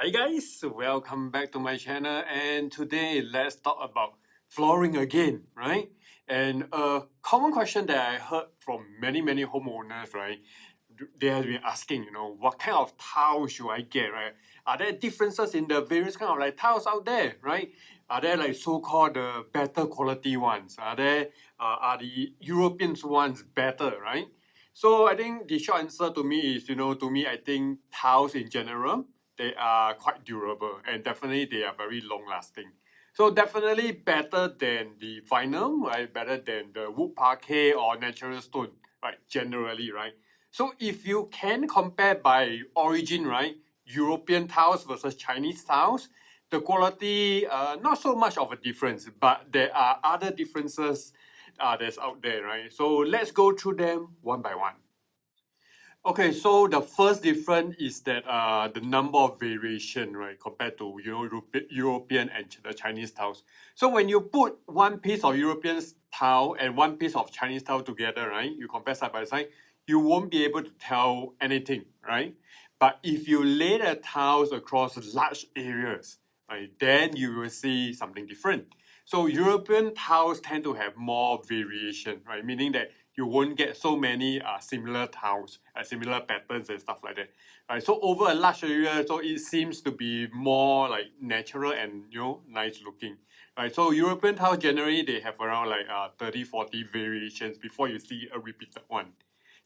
Hi guys, welcome back to my channel, and today let's talk about flooring again, right? And a common question that I heard from many homeowners, right? They have been asking, what kind of tiles should I get, right? Are there differences in the various kind of like tiles out there, right? Are there like so-called the better quality ones? Are the European ones better, right? So I think the short answer to me is, to me I think tiles in general they are quite durable and definitely they are very long lasting. So definitely better than the vinyl, right? Better than the wood parquet or natural stone, right? Generally, right? So if you can compare by origin, right? European tiles versus Chinese tiles, the quality, not so much of a difference, but there are other differences that's out there, right? So let's go through them one by one. Okay, so the first difference is that the number of variation, right, compared to European and the Chinese tiles. So when you put one piece of European tile and one piece of Chinese tile together, right, you compare side by side, you won't be able to tell anything, right? But if you lay the tiles across large areas, right, then you will see something different. So European tiles tend to have more variation, right? Meaning that you won't get so many similar tiles, similar patterns and stuff like that. Right? So over a large area, so it seems to be more like natural and nice looking. Right? So European tiles generally they have around like 30, 40 variations before you see a repeated one.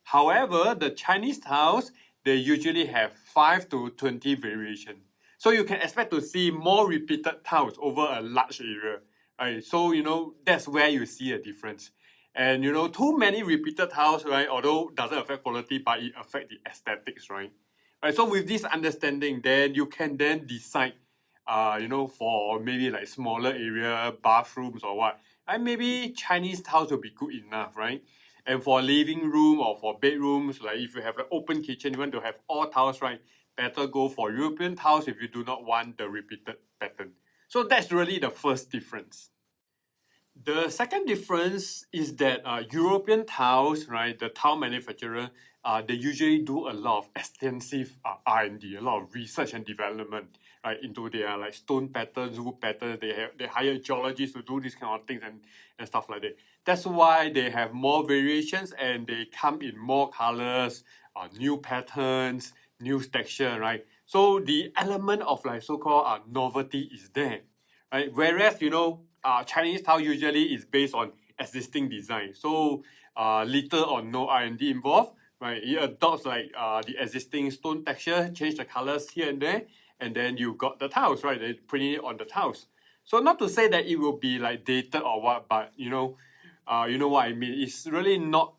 However, the Chinese tiles, they usually have 5 to 20 variations. So you can expect to see more repeated tiles over a large area. Right? So, that's where you see a difference. And, too many repeated tiles, right, although doesn't affect quality, but it affect the aesthetics, right? Right, so with this understanding, then you can then decide, for maybe like smaller area, bathrooms or what. And maybe Chinese tiles will be good enough, right? And for living room or for bedrooms, like if you have an open kitchen, you want to have all tiles, right? Better go for European tiles if you do not want the repeated pattern. So that's really the first difference. The second difference is that European tiles, right, the tile manufacturer, they usually do a lot of extensive R&D, a lot of research and development, right, into their like stone patterns, wood patterns. They hire geologists to do these kind of things and stuff like that. That's why they have more variations and they come in more colors, new patterns, new texture, right? So the element of like so-called novelty is there, right? Whereas Chinese tile usually is based on existing design, so little or no R&D involved, right? It adopts like the existing stone texture, change the colors here and there, and then you got the tiles, right? They print it on the tiles. So not to say that it will be like dated or what, but you know what I mean. It's really not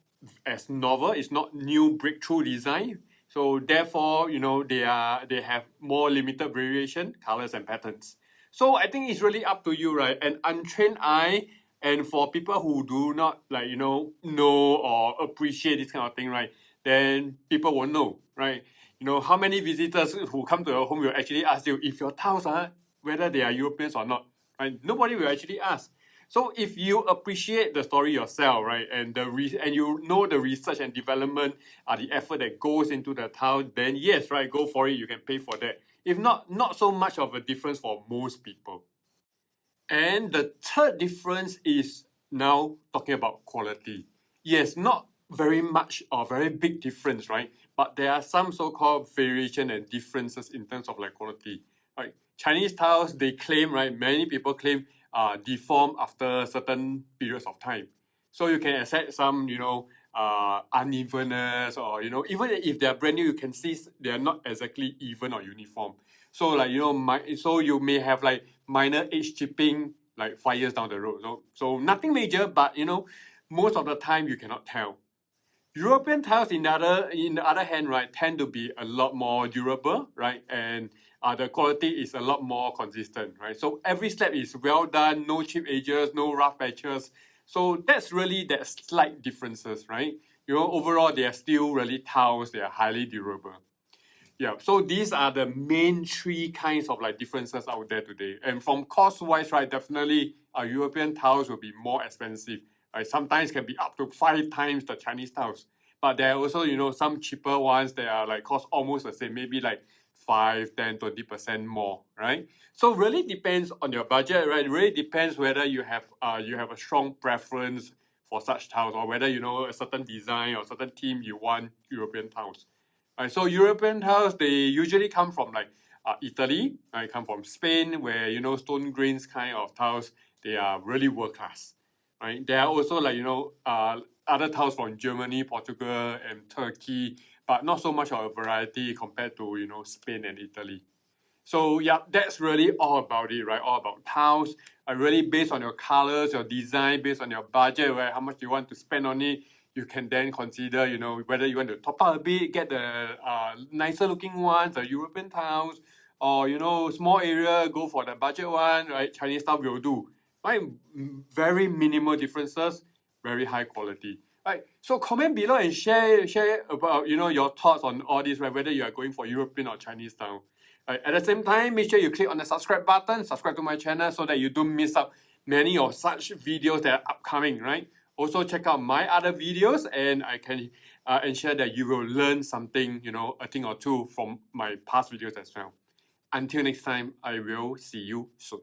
as novel. It's not new breakthrough design. So therefore, they have more limited variation, colors and patterns. So I think it's really up to you, right? An untrained eye, and for people who do not like know or appreciate this kind of thing, right? Then people won't know, right? How many visitors who come to your home will actually ask you if your tiles are whether they are Europeans or not, right? Nobody will actually ask. So if you appreciate the story yourself, right, and and you know the research and development, the effort that goes into the tile, then yes, right, go for it. You can pay for that. If not, not so much of a difference for most people. And the third difference is now talking about quality. Yes, not very much or very big difference, right? But there are some so-called variation and differences in terms of like quality. Right? Chinese tiles, they claim, right? Many people claim deform after certain periods of time. So you can accept some, unevenness or, even if they're brand new, you can see they're not exactly even or uniform. So like, so you may have like minor age chipping like 5 years down the road. So nothing major, but most of the time you cannot tell. European tiles, in the other hand, right, tend to be a lot more durable, right, and the quality is a lot more consistent, right. So every slab is well done, no chip edges, no rough patches. So that's really that slight differences, right. Overall they are still really tiles. They are highly durable. Yeah, so these are the main three kinds of like differences out there today. And from cost wise, right, definitely European tiles will be more expensive. Right, sometimes can be up to 5 times the Chinese tiles. But there are also some cheaper ones that are like cost almost the same, maybe like 5, 10, 20% more, right? So really depends on your budget, right? It really depends whether you have a strong preference for such tiles, or whether you know a certain design or certain theme you want European tiles. Right, so European tiles, they usually come from like Italy, right? Come from Spain, where you know stone grains kind of tiles, they are really world class. Right? There are also like other tiles from Germany, Portugal, and Turkey, but not so much of a variety compared to Spain and Italy. So yeah, that's really all about it, right? All about tiles. Really based on your colors, your design, based on your budget, right? How much you want to spend on it. You can then consider, whether you want to top up a bit, get the nicer looking ones, the European tiles, or small area, go for the budget one, right? Chinese style will do, right? Very minimal differences, very high quality. Right, so comment below and share about your thoughts on all this, right? Whether you are going for European or Chinese style. Right. At the same time, make sure you click on the subscribe button, subscribe to my channel so that you don't miss out many of such videos that are upcoming, right? Also check out my other videos, and I can ensure that you will learn something, a thing or two from my past videos as well. Until next time, I will see you soon.